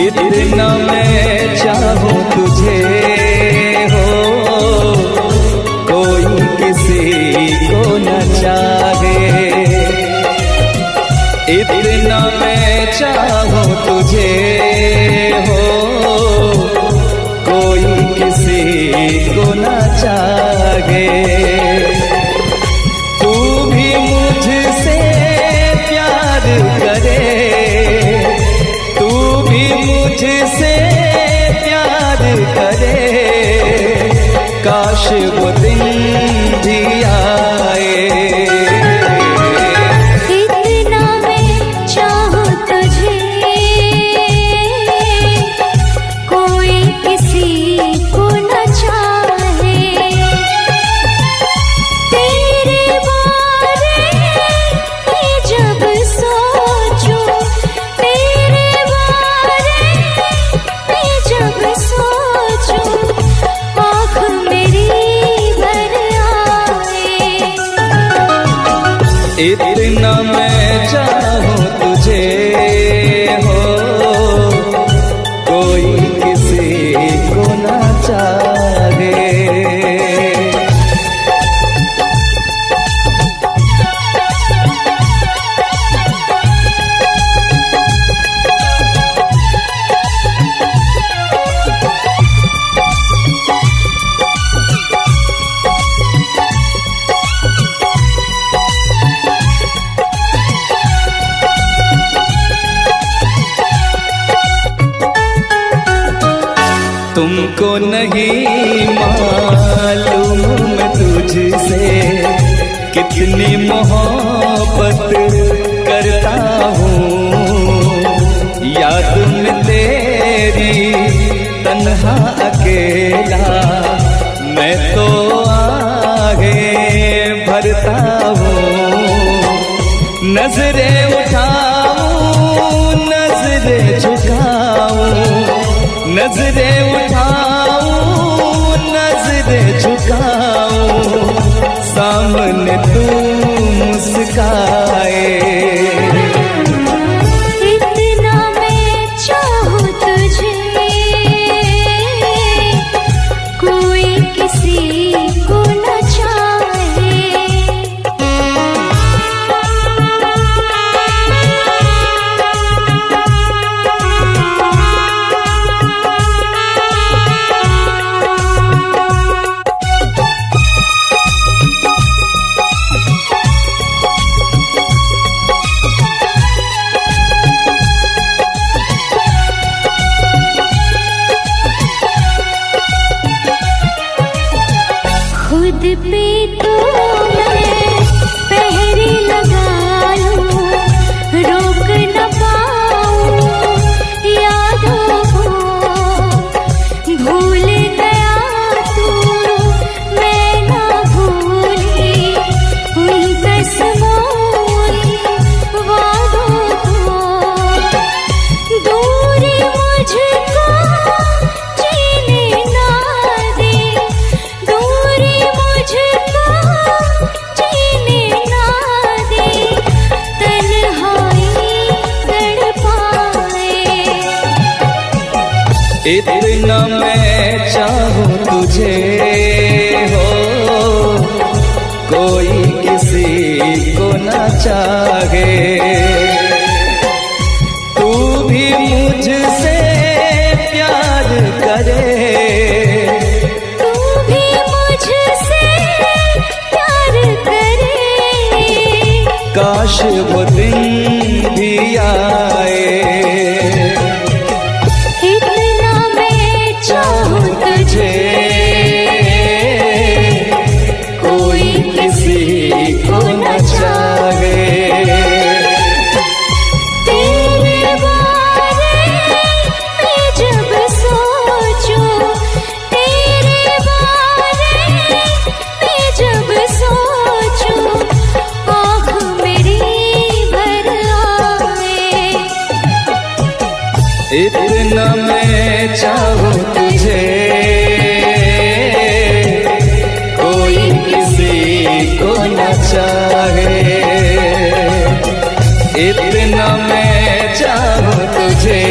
इतना मैं चाहूं तुझे हो, कोई किसी को न चाहे। इतना मैं चाहूं तुझे हो, कोई किसी को न चाहे। तू भी मुझसे प्यार करे, तू भी मुझसे प्यार करे, काश वो दिन भी आए। इतना मैं चाहूं तुझे, कोई किसी को न चाहे। तेरे बारे में जब सोचूं, तेरे बारे में जब सोचूं, आँख मेरी भर आए। इतना मैं चाहूं तुझे हो, कोई किसी को न चाहे। तुमको नहीं मालूम मैं तुझसे कितनी मोहब्बत करता हूँ। याद में तेरी तन्हा अकेला मैं तो आगे भरता हूँ। नजरें उठाऊं, नजरें झुकाऊं, नजरें उठाऊं, नजरें झुकाऊं, सामने तू मुस्काए। इतना मैं चाहूं तुझे, कोई किसी को न चाहे। खुद पे तो मैं पहरे लगा लूं, रोक न पाऊं यादों को। भूल गया तू, मैं ना भूली उन कसमों उन वादों को। दूरी मुझको जीने ना दे, दूरी मुझको जीने ना दे, तन्हाई तड़पाए। इतना मैं चाहूं तुझे हो, कोई किसी को न चाहे। तू भी मुझसे प्यार करे, तू भी मुझसे प्यार करे, काश वो दिन भी आए। इतना मैं चाहूं तुझे, कोई किसी को न चाहे। तेरे बारे में जब सोचूं, तेरे बारे में जब सोचूं, आँख मेरी भर आए। इतना मैं चाहूं तुझे, कोई किसी को न चाहे। इतना मैं चाहूं तुझे,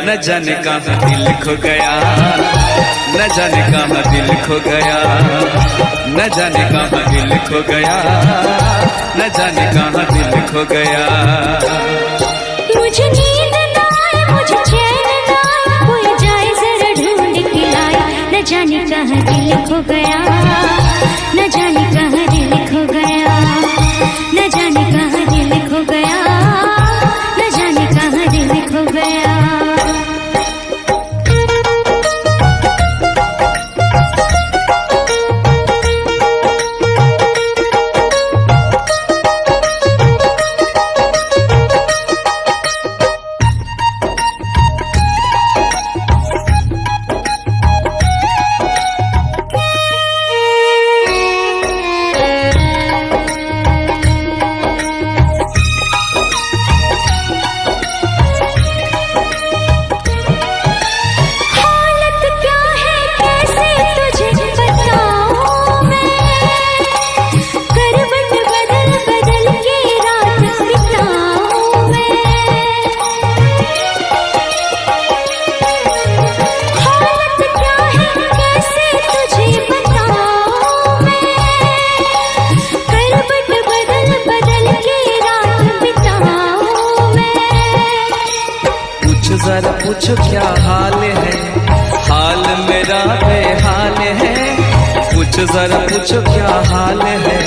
न जाने कहाँ दिल खो गया, न जाने कहाँ दिल खो गया, न जाने कहाँ दिल खो गया, न जाने कहाँ दिल खो गया। मुझे नींद ना आए, मुझे चैन ना आए, कोई जाए जरा ढूंढ के लाए। न जाने कहाँ दिल खो गया, न जाने कहाँ दिल खो गया, न जाने कहाँ दिल खो गया, न जाने कहाँ दिल खो गया। जरा पूछो क्या हाल है, हाल मेरा बेहाल है। पूछो जरा पूछो क्या हाल है,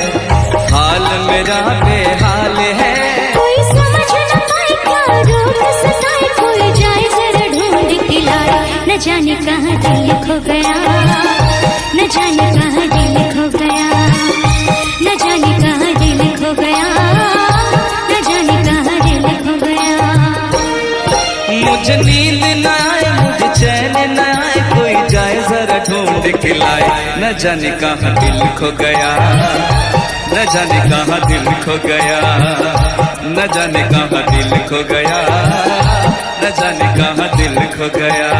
हाल मेरा बेहाल है। कोई समझ न पाए क्या रोग सताए, कोई जाए जरा ढूंढ के लाए। न जाने कहाँ दिल खो गया, न जाने कहाँ दिल खो गया, न जाने कहाँ दिल खो गया, न जाने कहाँ दिल खो गया। मुझे नींद न आए, मुझे चैन न आए, कोई जाए जरा ढूंढ के लाए। न जाने कहाँ दिल खो गया, न जाने कहाँ दिल खो गया, न जाने कहाँ दिल खो गया, न जाने कहाँ दिल खो गया।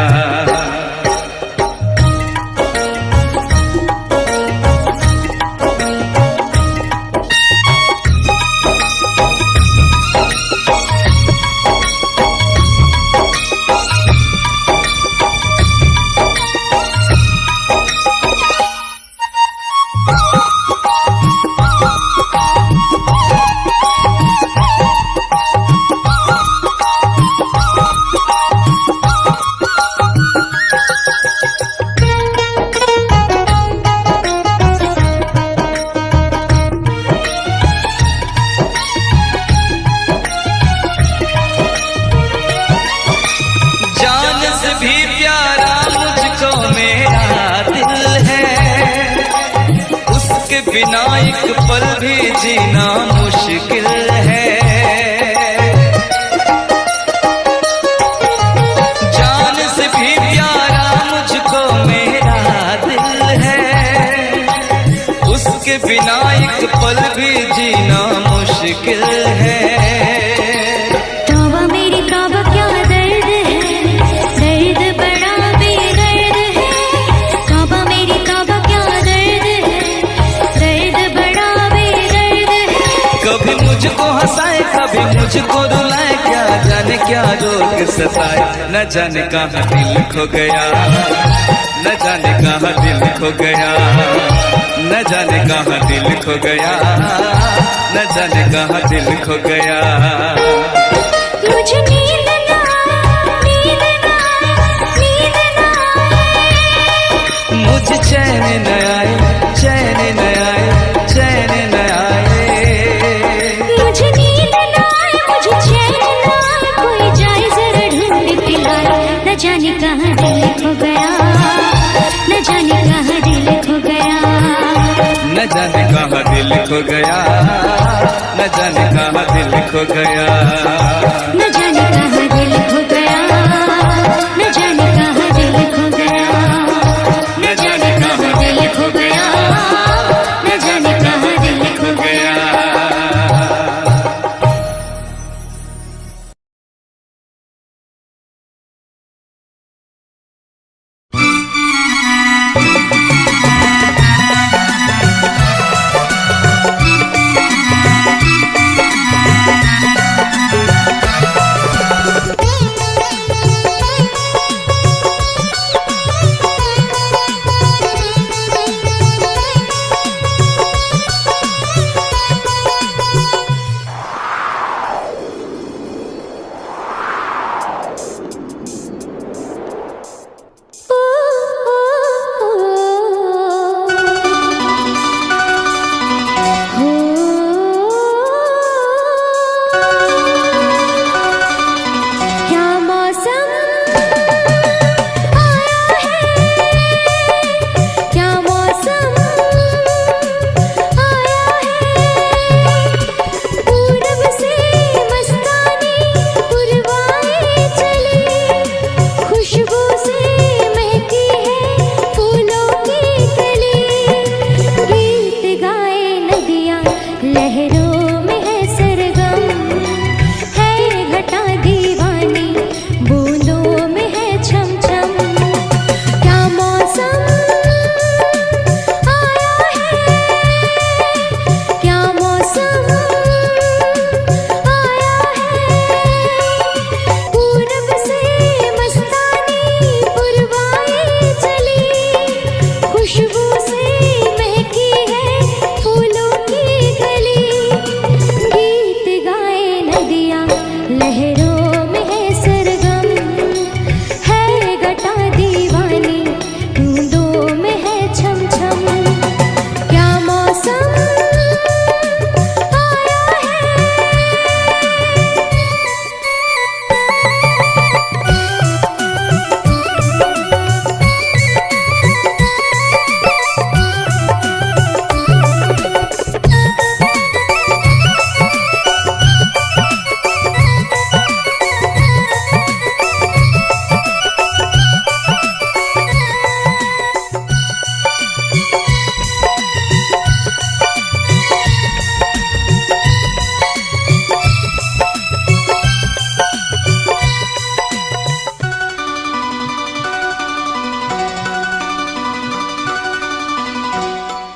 बिना एक पल भी जीना मुश्किल है। जान से भी प्यारा मुझको मेरा दिल है, उसके बिना एक पल भी जीना मुश्किल है। तौबा मेरी तौबा क्या दर्द है, दर्द बड़ा बेदर्द है। तौबा मेरी तौबा क्या दर्द है, दर्द बड़ा बेदर्द है। कभी मुझको हंसाए, कभी मुझको रुलाए, क्या जाने क्या रोग सताए। न जाने कहाँ दिल खो गया, न जाने कहाँ दिल खो गया, न जाने कहाँ दिल खो गया, न जाने कहाँ दिल खो गया। मुझे नींद ना आए, नींद ना आए, नींद ना आए। मुझे चैन न आए, चैन न आए, चैन न आए। मुझे नींद ना आए, मुझे चैन ना आए, कोई जाए जरा ढूंढ के लाए। न जाने कहाँ दिल खो गया, न जाने कहाँ दिल खो गया, न जाने कहाँ दिल खो गया, न जाने कहाँ दिल खो गया, न जाने कहाँ दिल खो गया, न जाने कहाँ दिल खो गया, न जाने कहाँ दिल खो गया, न जाने कहाँ दिल खो गया।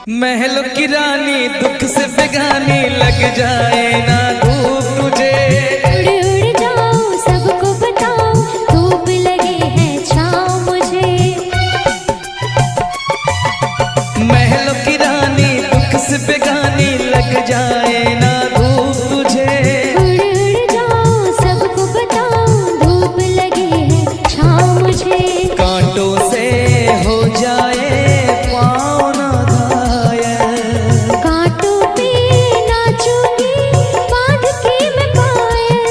महलों की रानी दुख से बेगानी लग जाए ना धूप तुझे। उड़ उड़ जाओ सबको बताओ धूप लगे है छाँव मुझे। महलों की रानी दुख से बेगानी लग जाए ना धूप तुझे। उड़ उड़ जाओ सबको बताओ धूप लगे है छाँव मुझे। कांटों से हो जाए पाँव ना घायल, कांटों पे नाचूंगी बांध के मैं पायल।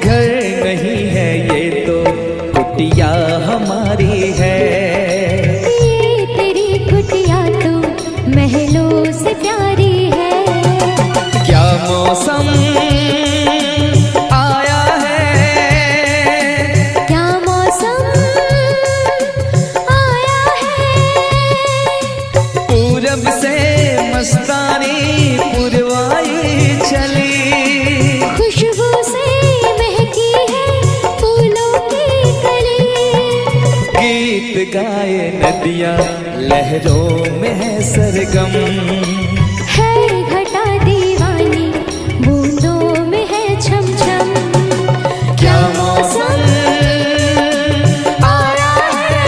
घर नहीं है ये तो कुटिया हमारी है। ये तेरी कुटिया तो महलों से प्यारी है। क्या मौसम आया है, क्या मौसम आया है। पूरब से मस्तानी पुरवाई चली। खुशबू से महकी है फूलों की कली। गीत गाए नदियाँ लहरों में है सरगम। है घटा दीवानी बूंदों में है छम छम। क्या मौसम आया है।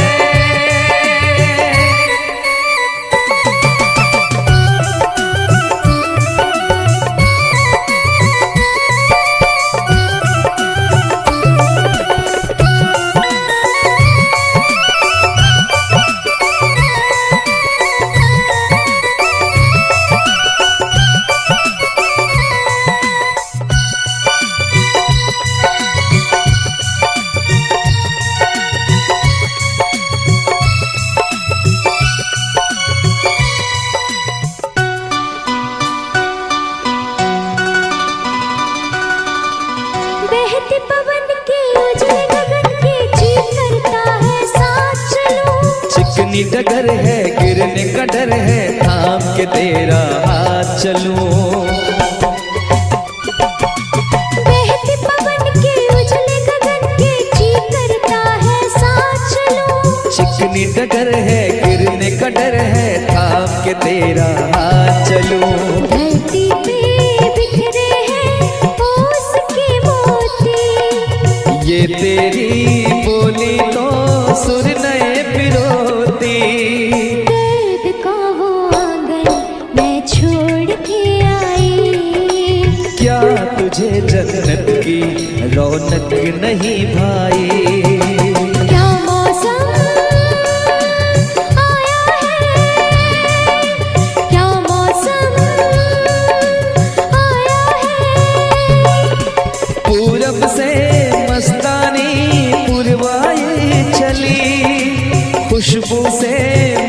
बहते पवन के उजले गगन के जी करता है साथ चलूं। चिकनी डगर है गिरने का डर है थाम के तेरा हाथ चलूं। बहते पवन के उजले गगन के जी करता है साथ चलूं। चिकनी डगर है गिरने का डर है थाम के तेरा हाथ चलूं। धरती पे बिखरे हैं ओस के मोती। ये तेरी बोली तो सुर नए पिरोती। दर्द का वो आंगन मैं छोड़ के आई। क्या तुझे जन्नत की रौनक नहीं भाई। क्या मौसम आया है। क्या मौसम आया है। पूरब से मस्तानी पुरवाई चली। खुशबू से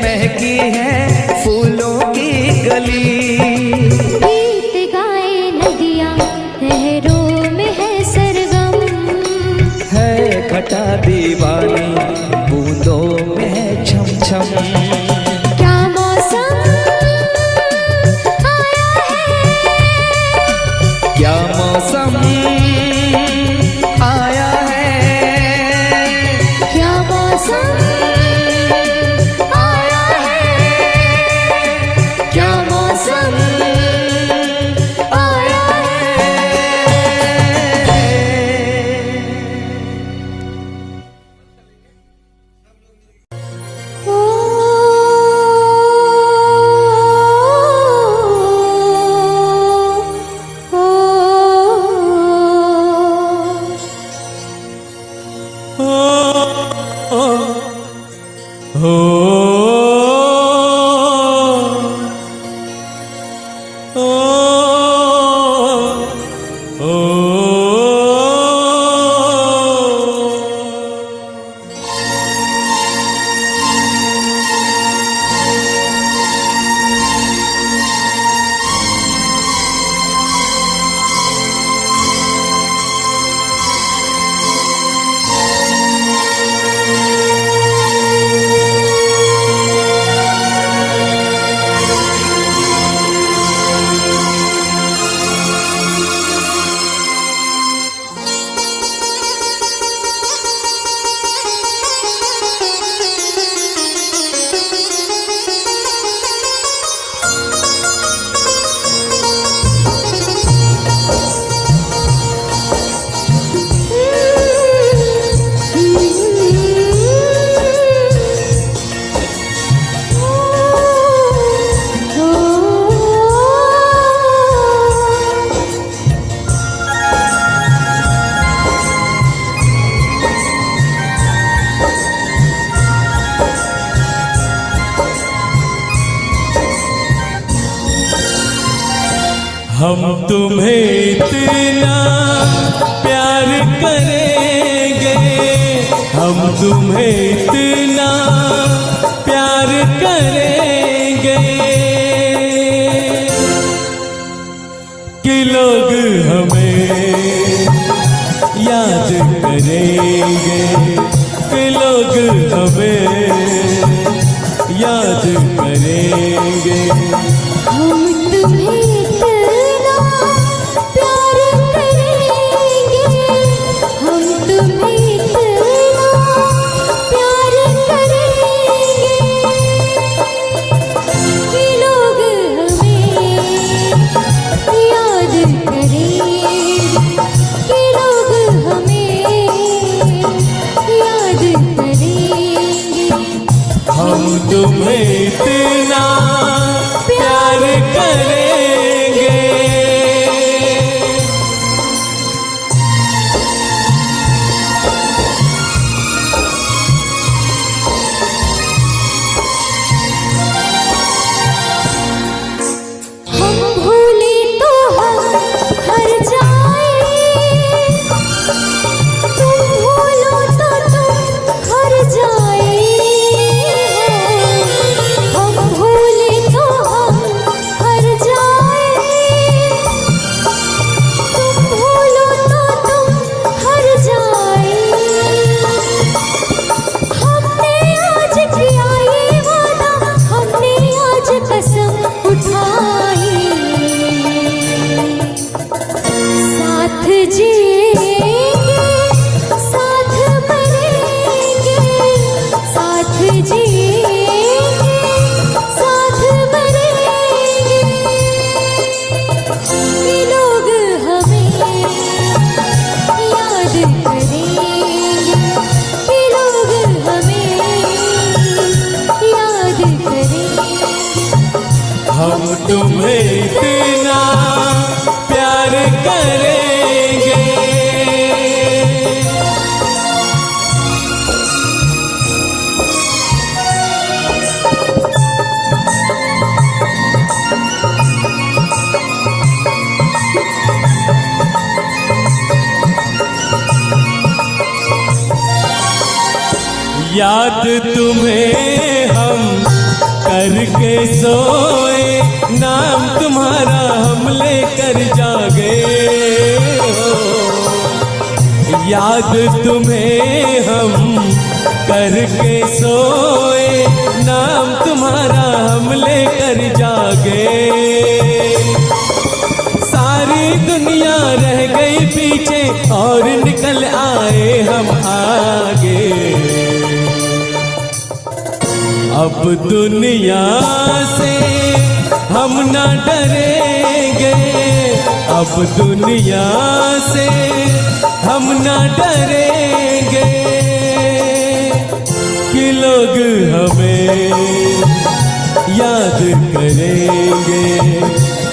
महकी है फूलों की गली। गीत गाए नदियाँ लहरों में है सरगम। है हम तुम्हें इतना प्यार करेंगे, हम तुम्हें इतना प्यार करेंगे कि लोग हमें याद करेंगे, कि लोग हमें याद करेंगे। हम तुम्हें इतना प्यार करेंगे, हम तुम्हें इतना प्यार करेंगे कि लोग हमें याद करेंगे, कि लोग हमें याद करेंगे। हम तुम्हें इतना प्यार करेंगे। हम भूले तो हम हर जाए, तुम भूलो तो तुम हर जाए। हम भूले तो हम हर जाए, तुम भूलो तो तुम हर जाए। हमने आज किया ये वादा, हमने आज कसम उठाई, साथ जिएंगे साथ मरेंगे, साथ जिएंगे साथ मरेंगे कि लोग हमें याद करेंगे, कि लोग हमें याद करेंगे। हम तुम्हें इतना प्यार करेंगे। याद तुम्हें हम करके सोए, नाम तुम्हारा हम लेकर जागे हो। याद तुम्हें हम करके सोए, नाम तुम्हारा हम लेकर जागे। सारी दुनिया रह गई पीछे और निकल आए हम आगे। अब दुनिया से हम न डरेंगे, अब दुनिया से हम न डरेंगे कि लोग हमें याद करेंगे,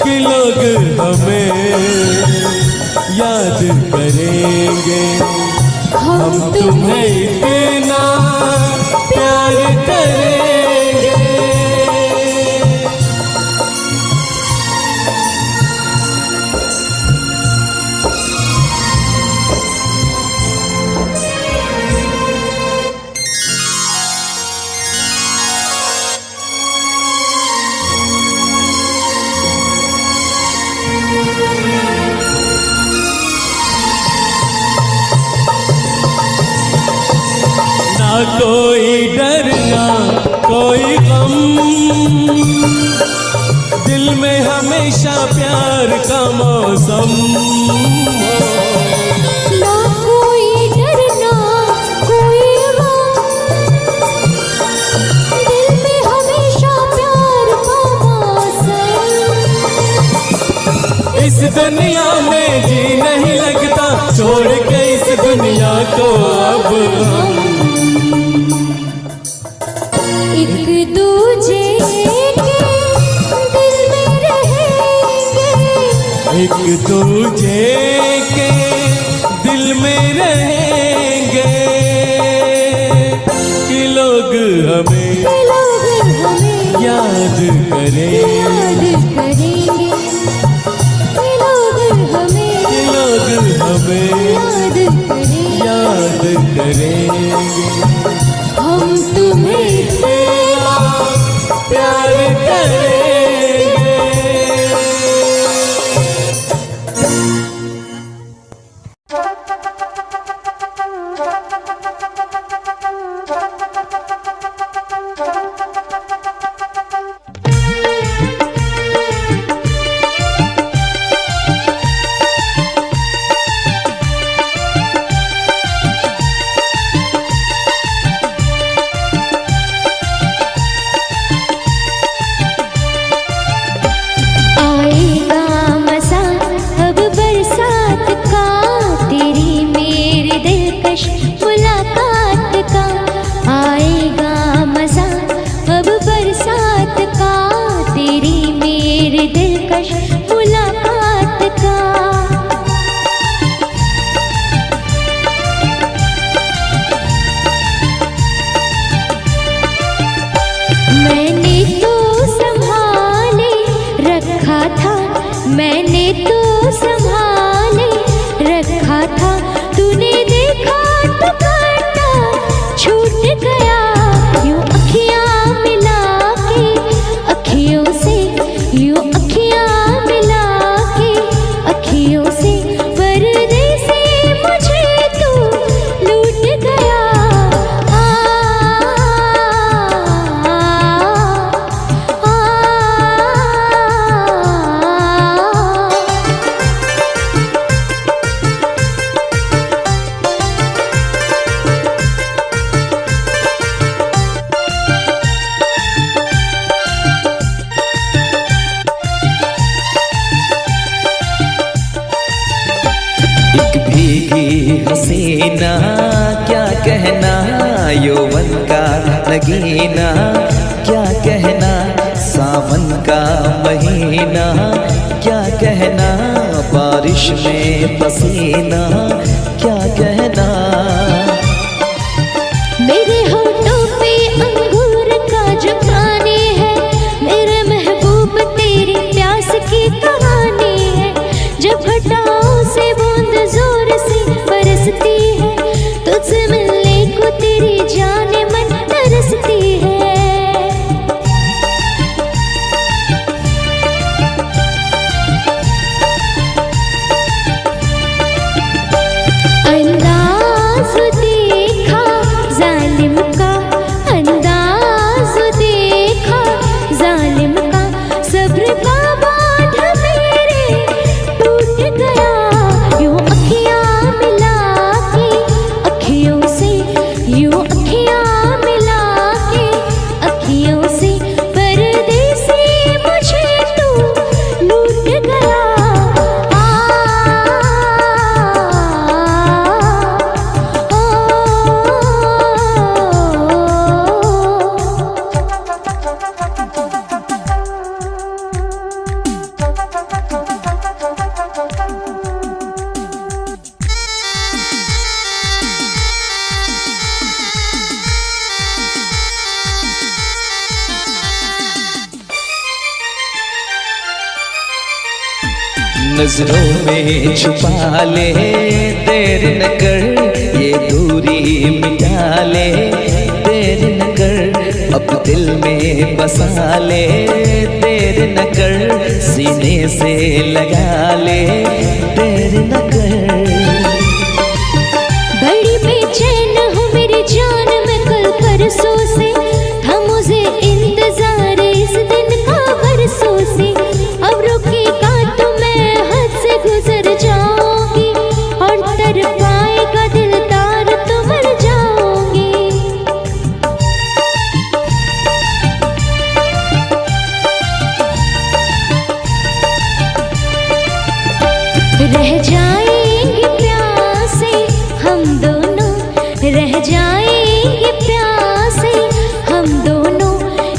कि लोग हमें याद करेंगे। हम तुम्हें इतना प्यार करेंगे। ना कोई डर ना कोई गम, दिल में हमेशा प्यार का मौसम। ना कोई डर ना कोई गम, दिल में हमेशा प्यार का मौसम। इस दुनिया में जी नहीं लगता, छोड़ के इस दुनिया को अब हम एक दूजे के दिल में रहेंगे, एक दूजे के दिल में रहेंगे कि लोग हमें याद करेंगे। करेंगे, याद करेंगे। हम तुम्हें इतना प्यार करेंगे। मैंने तो संभाले रखा था, तूने देखा तो काटा छूट गया। यूं अखियां मिला के अखियों से, यूं अखियां मिला के अखियों से, पर्दे से मुझे तू लूट गया। हसीना क्या कहना, यौवन का लगीना क्या कहना, सावन का महीना क्या कहना, बारिश में पसीना क्या कहना। मेरे होठों पे अंगूर का जो पानी है, मेरे महबूब तेरी प्यास की कहानी है। जब घटाओं से बूंद जोर से बरसती है, तुझसे मिलने को तेरी जाने मन तरसती है। अंदाज देखा जालिम का, अंदाज देखा जालिम का, सब्र का बांध मेरे टूट गया। यूं अखियां मिला के अखियों से, यूं अखियां मिला के अखियों से, पर्दे से मुझे तू लूट गया। नजरों में छुपा ले, देर न कर ये दूरी मिटा ले, देर न कर अब दिल में बसा ले, देर न कर सीने से लगा ले, देर न कर। बड़ी बेचैन हूँ मेरी जान मैं कल परसों से, था मुझे इंतजार इस दिन का बरसों से। अब रुकेगा तो मैं हद से गुजर जाऊंगी, और तर पाएगा दिलदार तो मर जाऊंगी। रह जाएंगे प्यासे हम दोनों, रह जाएंगे प्यासे हम दोनों,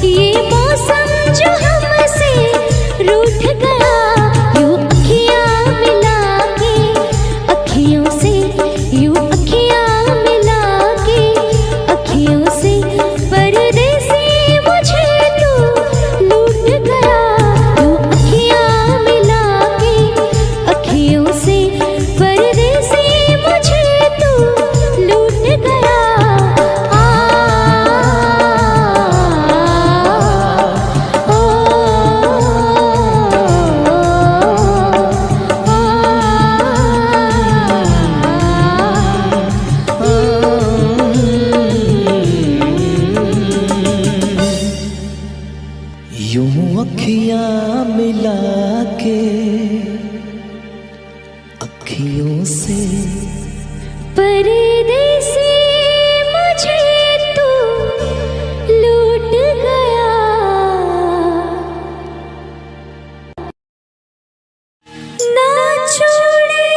ये मौसम जो हमसे रूठ गया। यूं अखियां मिला के अखियों से, यूं अखियां मिला के अखियों से, पर्दे से मुझे तू लूट गया। यूं अखियां मिला के अखियों से, अखियां मिला के अखियों से परदेसी मुझे तू लूट गया, ना छोड़े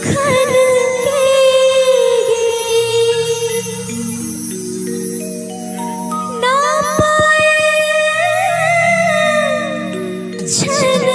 खन ना पाए छन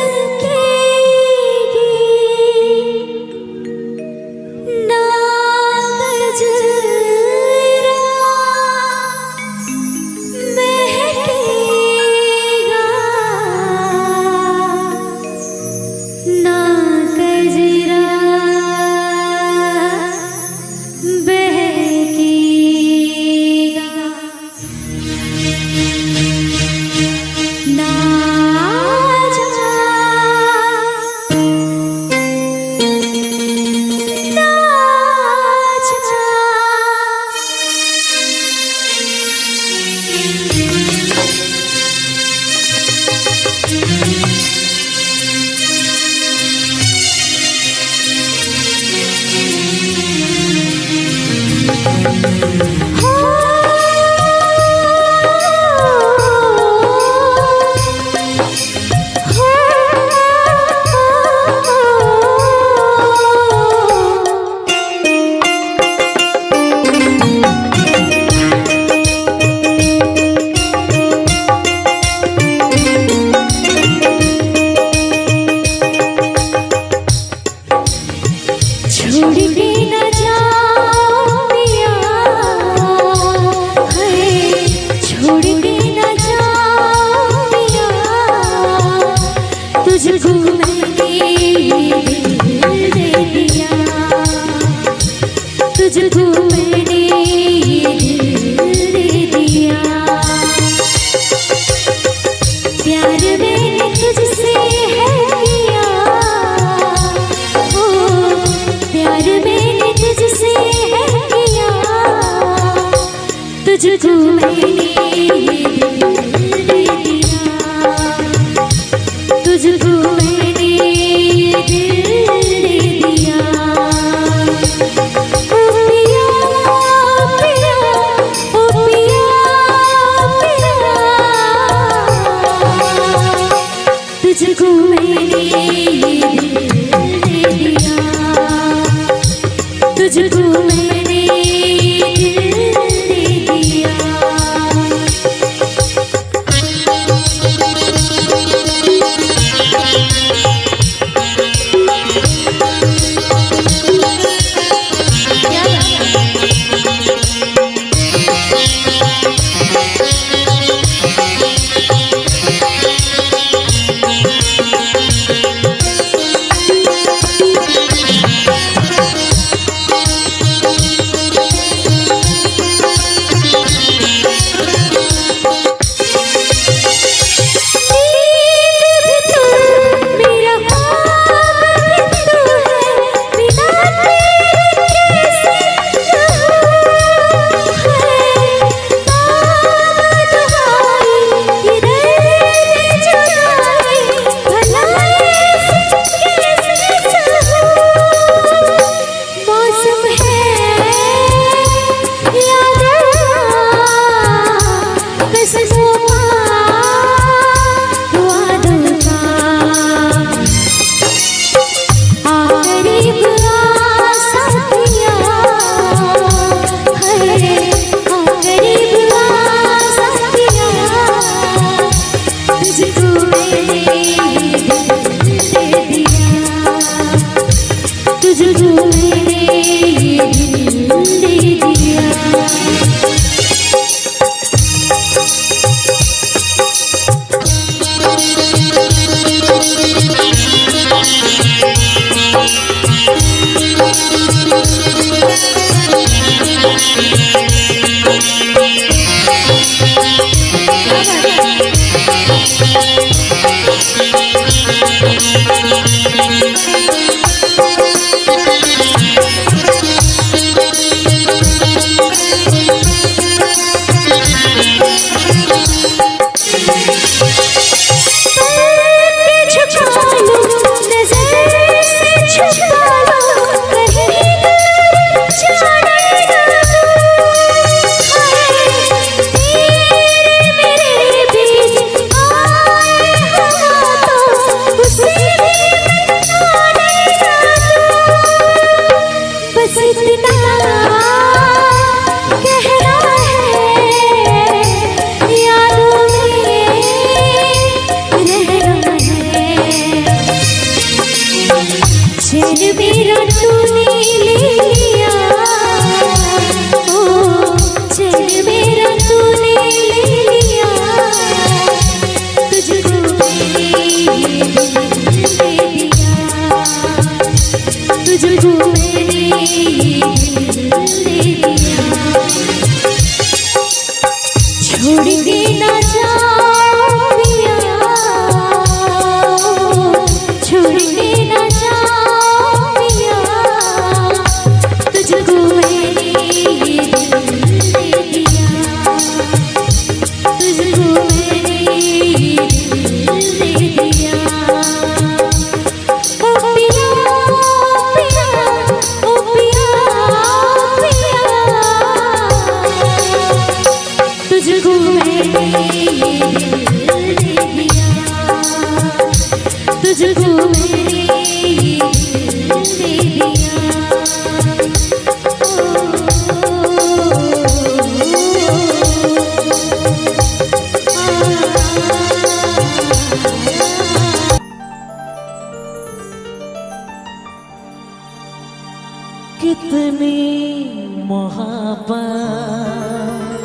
मोहब्बत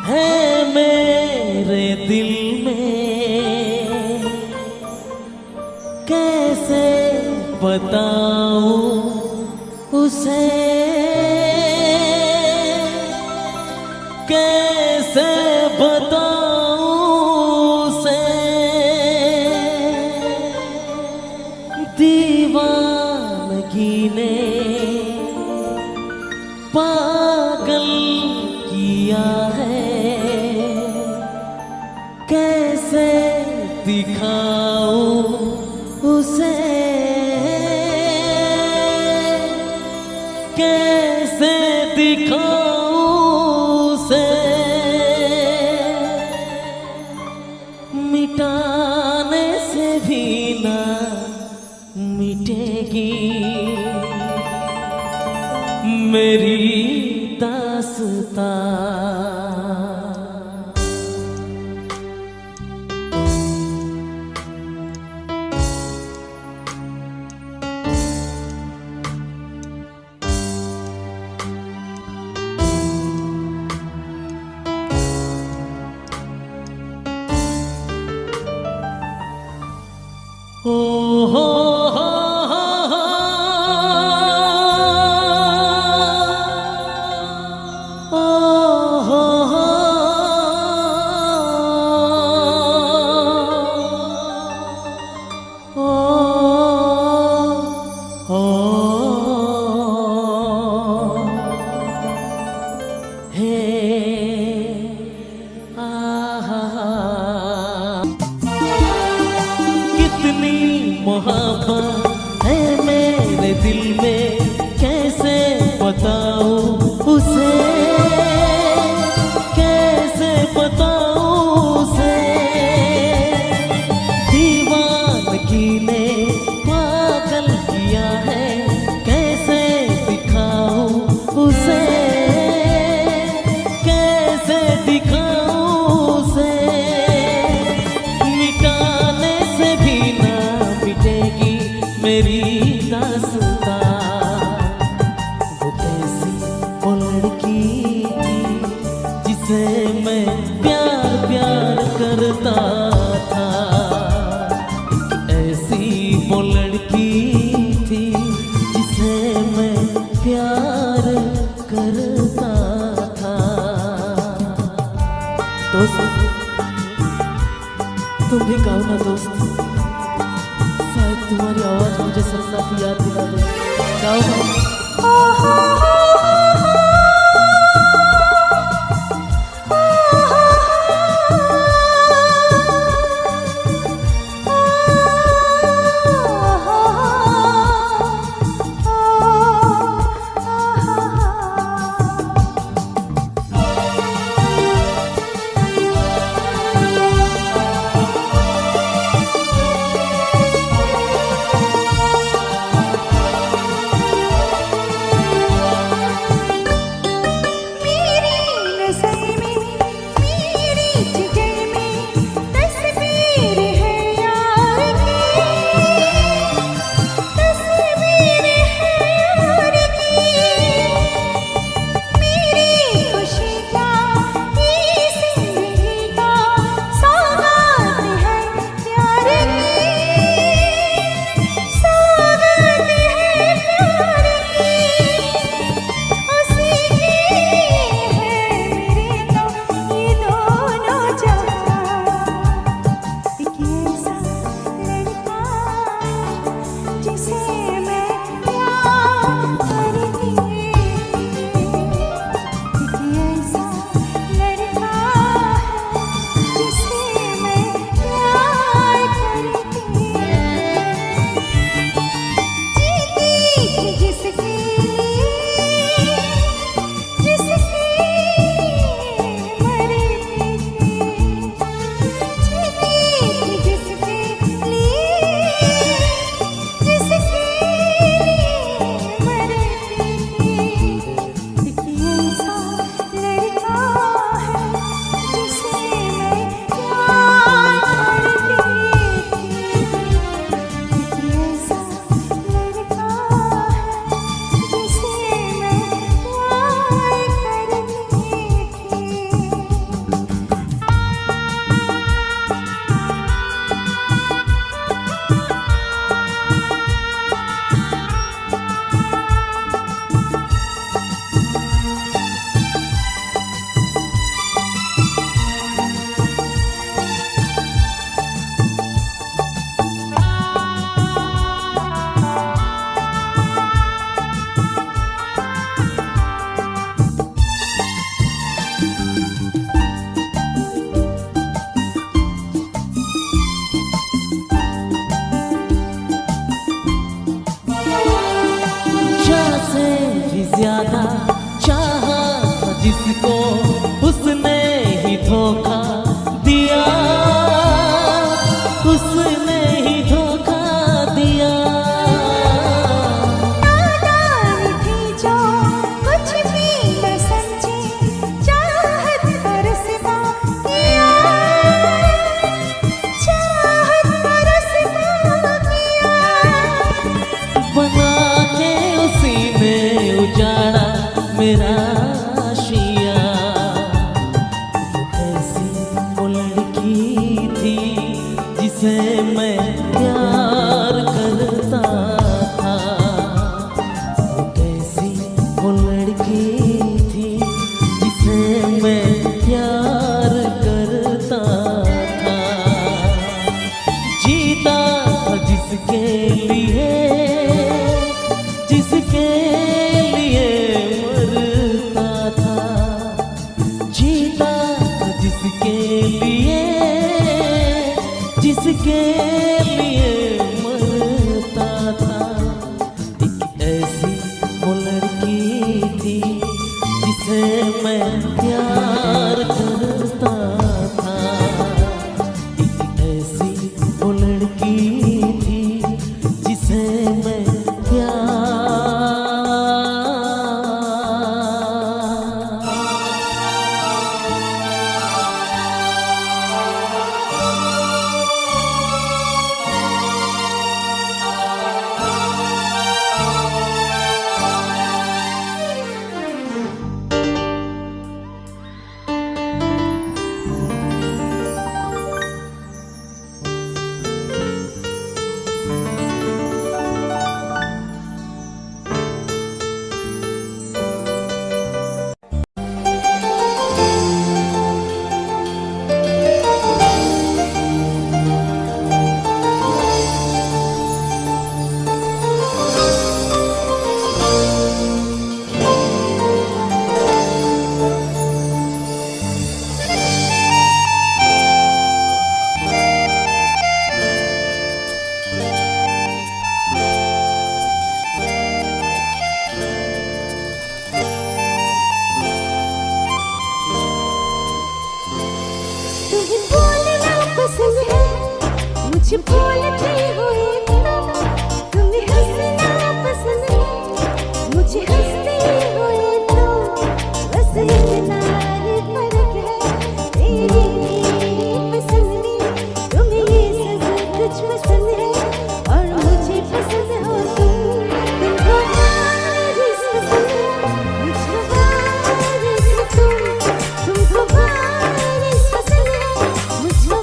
है मेरे दिल में, कैसे बताऊं उसे, कैसे बताऊं उसे। दीवानगी ने पागल किया है, कैसे दिखाऊं उसे, कैसे दिखाऊं उसे। मिटाने से भी ना मिटेगी मेरी दास्तां। ओ हो हो कितनी मोहब्बत है मेरे दिल में, कैसे बताऊं उसे, कैसे बताऊं उसे। दीवानगी ने पागल किया है, कैसे दिखाऊं उसे, कैसे दिखाऊं उसे। मिटाने से भी ना मिटेगी मेरी दास्तां। वो कैसी वो लड़की थी जिसे मैं प्यार प्यार करता था, ऐसी वो लड़की थी जिसे मैं प्यार करता था। दोस्त तुम भी गाओ ना दोस्त, शायद तुम्हारी आवाज मुझे सपना की याद दिला दे। गाओ ना। जिसके लिए मरता था। एक ऐसी वो लड़की थी जिसे मैं प्यार करता था। एक ऐसी वो लड़की थी जिसे मैं मुझे बोलते हुए तुम्हें हंसना पसंद है, मुझे हंसते हुए तो बस इतना ही फर्क है। तेरी पसंद में तुम्हें ये सब कुछ पसंद है और मुझे पसंद हो तुमको बारिश पसंद है, मुझको बारिश तुमको बारिश पसंद है, मुझको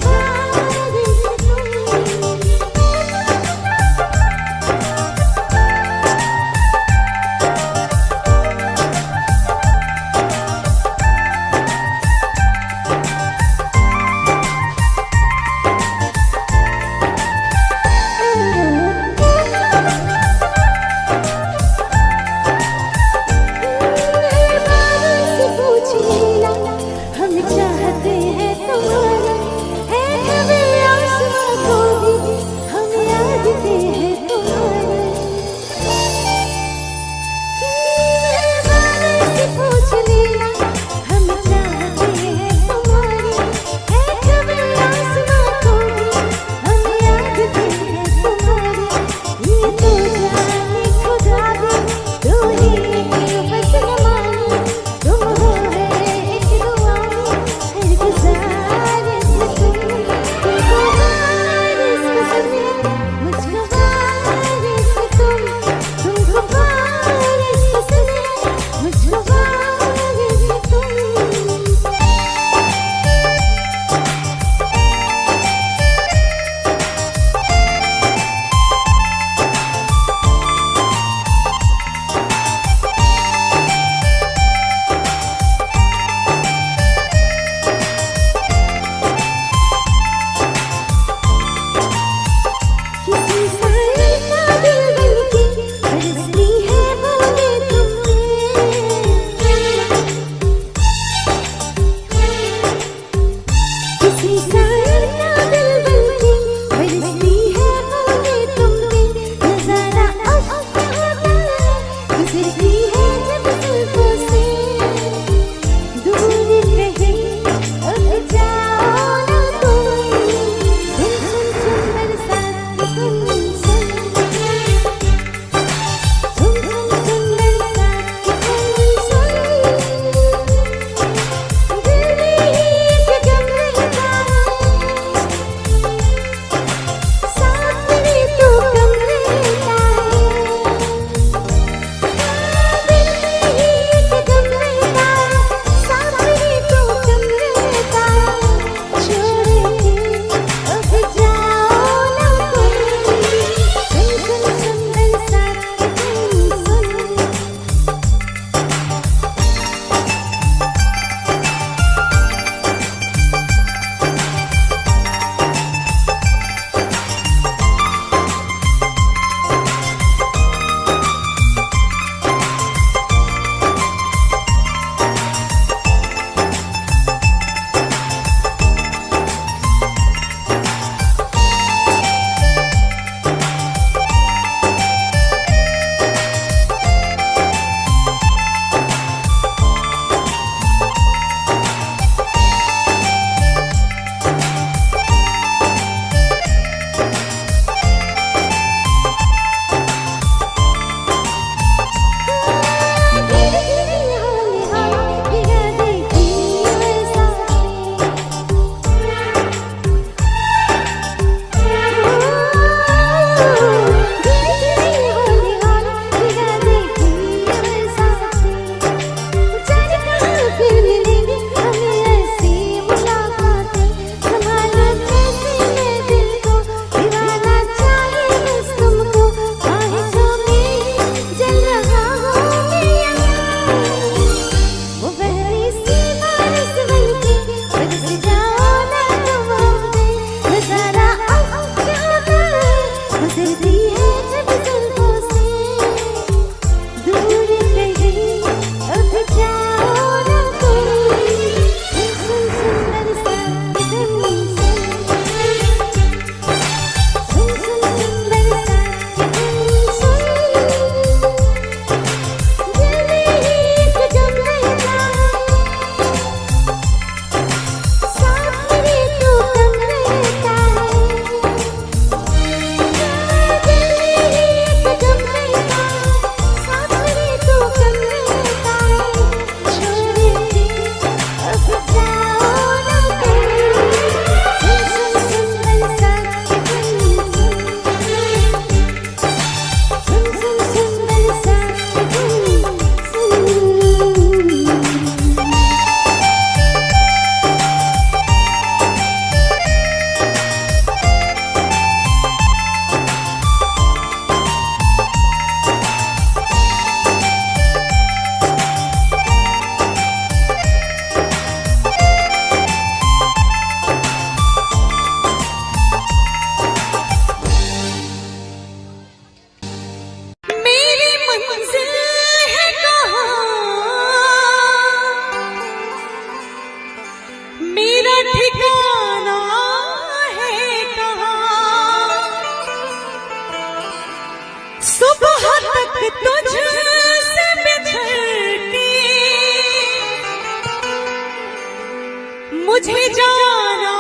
जाना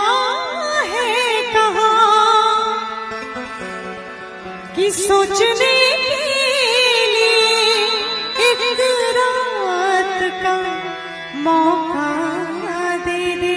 है कहाँ कि सोचने के लिए एक रात का मौका दे दे।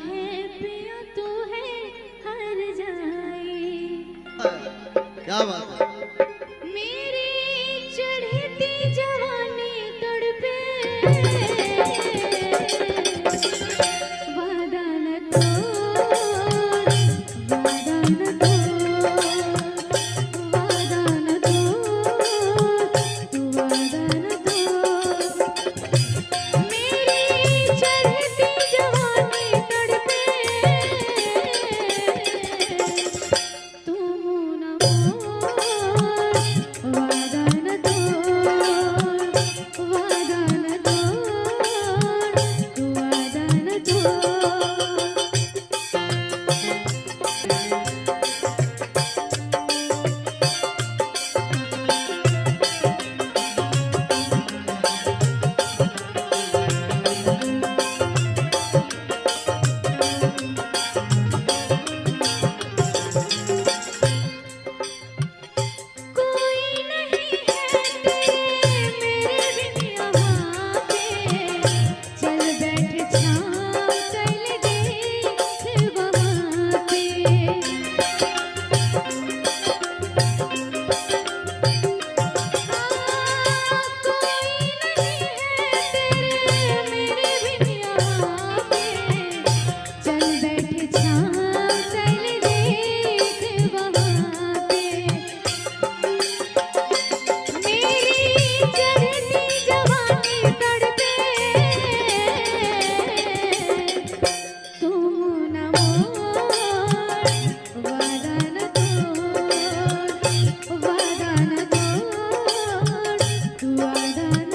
है पिया तू है हर जाए। क्या बात है। मेरी चढ़ती जवानी तड़पे वादा न तोड़, वादा न तोड़, वादा न तोड़, वादा न तोड़। मेरी चढ़ती जवानी तड़पे तू मुँह न मोड़, वादा न तोड़, वादा न तोड़, वादा न तोड़। कोई नहीं है तेरे मेरे बिन यहाँ पे, चल बैठ छाँव चल देख वहाँ पे। कोई नहीं है तेरे मेरे बिन यहाँ पे, चल बैठ छाँव चल देख वहाँ पे। मेरी चढ़ती जवानी तड़पे तू मुँह न मोड़, वादा न तोड़, वादा न तोड़, वादा न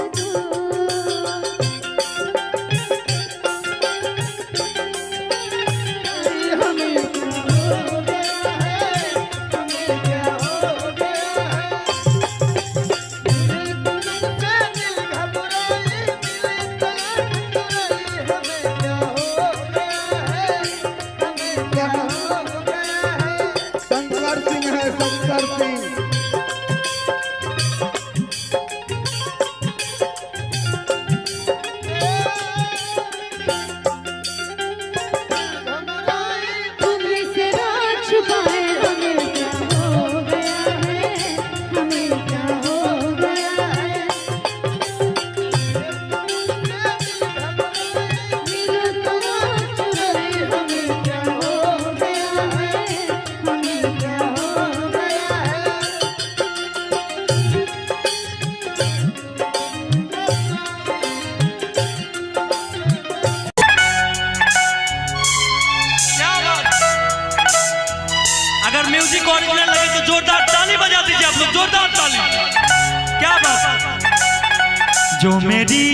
शंकर सिंह है, शंकर सिंह। तुम्हें से रात छुपाए हमें क्या हो गया है, हमें क्या हो गया है। मिलो तो रात छुपाए हमें क्या हो गया है, हमें क्या हो गया है। क्या बात। अगर म्यूजिक ओरिजिनल लगे तो जोरदार ताली बजा दीजिए आप लोग, जोरदार ताली। क्या बात। जो मेरी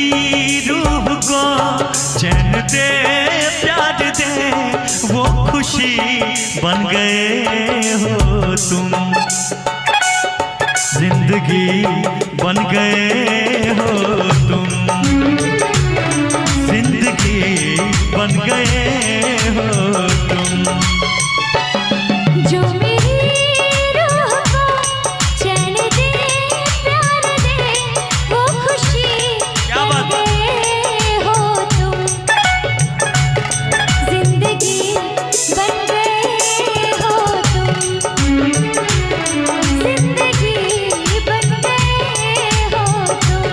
रूह को चैन दे प्यार दे वो खुशी बन गए हो तुम, जिंदगी बन गए हो तुम, जिंदगी बन गए हो तुम। जो मेरी रूह को चैन दे प्यार दे वो खुशी क्या बात है। गए हो तुम, जिंदगी बन गए हो तुम, जिंदगी बन गए हो तुम।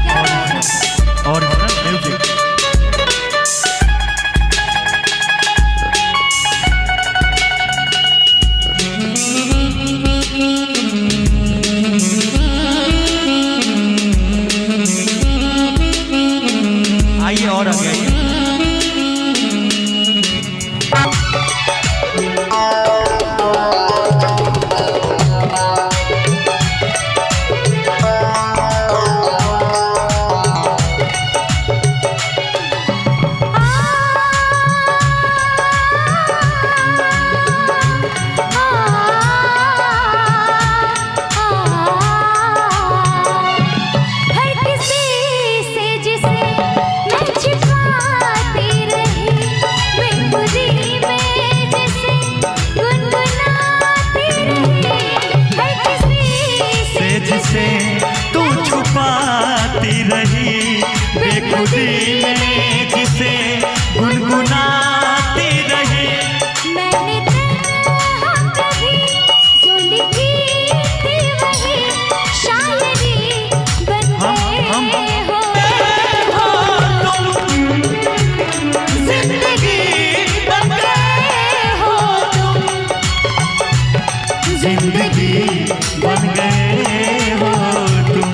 क्या बात है। Original music. आइए और आगे आइए। हर किसी से जिसे मैं छिपा खुदी में जिसे गुनगुनाती रही। मैंने तन्हा कभी जो लिखी थी वही शायरी बन गए हो तुम, जिंदगी बन गए हो तुम, जिंदगी बन गए हो तुम,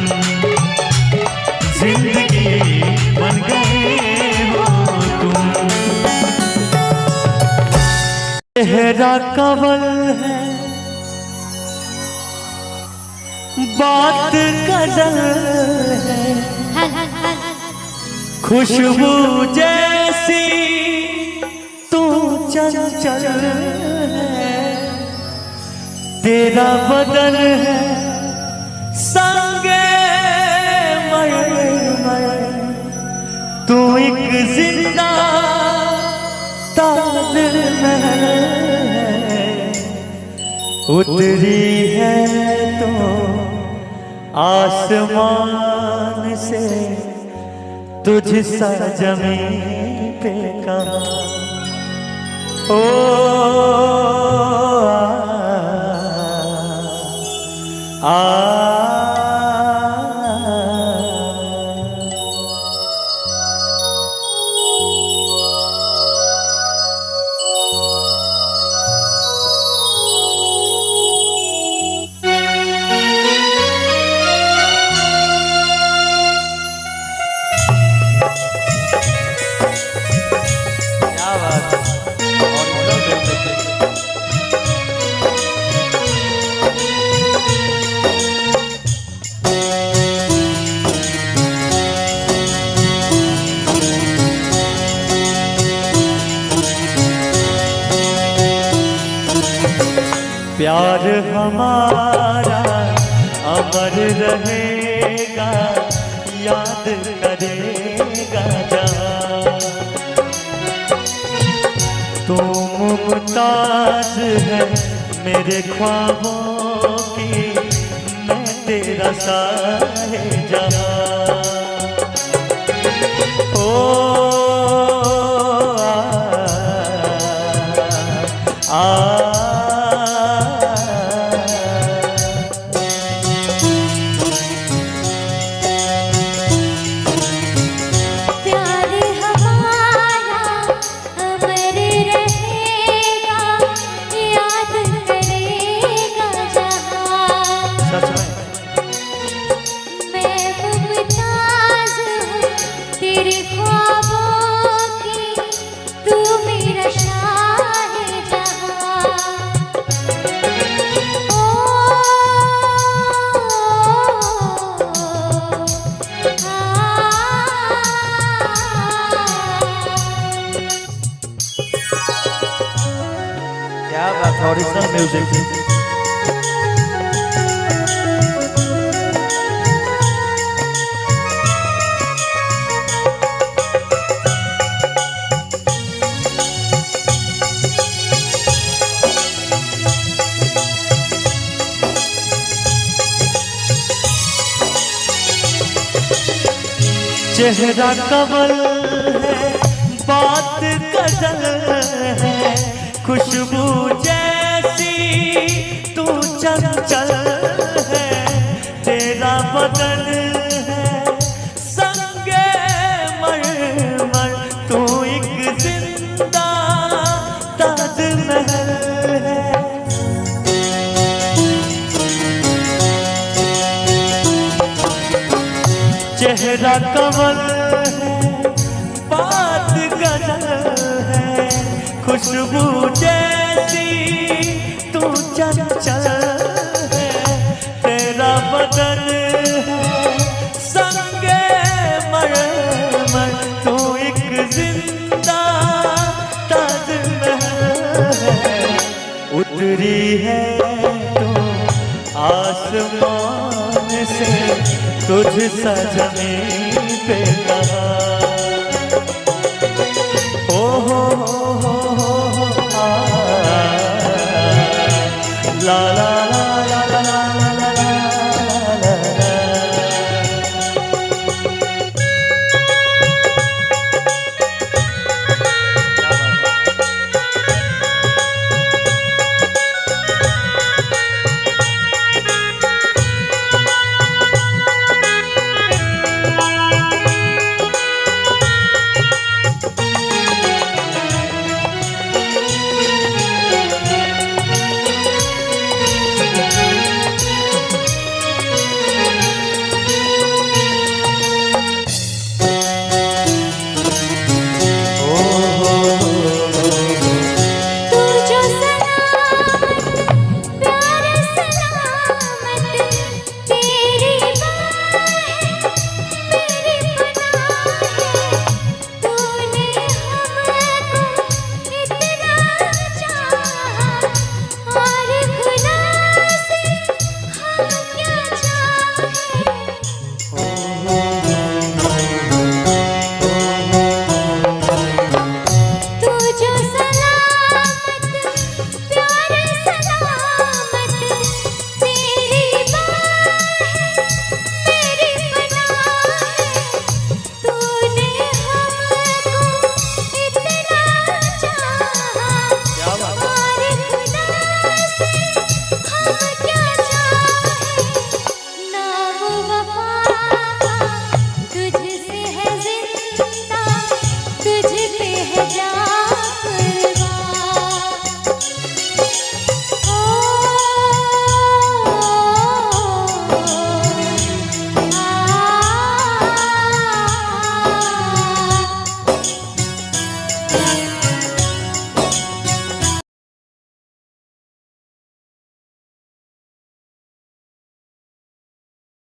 जिंदगी बन गए हो तुम। चेहरा कवल है, बात गजल है, खुशबू जैसी तू चंचल है, तेरा बदन है संगे मर, तू एक जिंदा ताजमहल है, उतरी है तो आसमान से, तुझ सा जमीन पे कहाँ। ओ प्यार हमारा अमर रहेगा, याद करेगा जहाँ। तू मुमताज है मेरे ख्वाबों की, मैं तेरा साहिबजादा। ओ ओरिजिनल म्यूजिक। चेहरा कवल है, बात गजल है, खुशबू जैसी तू चंचल है, तेरा बदन है संगे मर, तू एक जिंदा ताजमहल है। चेहरा कवल है, बात गजल है, खुशबू जैसी तू चंचल है, तेरा बदन है संगे मर, तू एक जिंदा ताजमहल है, उतरी है तो आसमान से, तुझ सा जमीन पे कहाँ।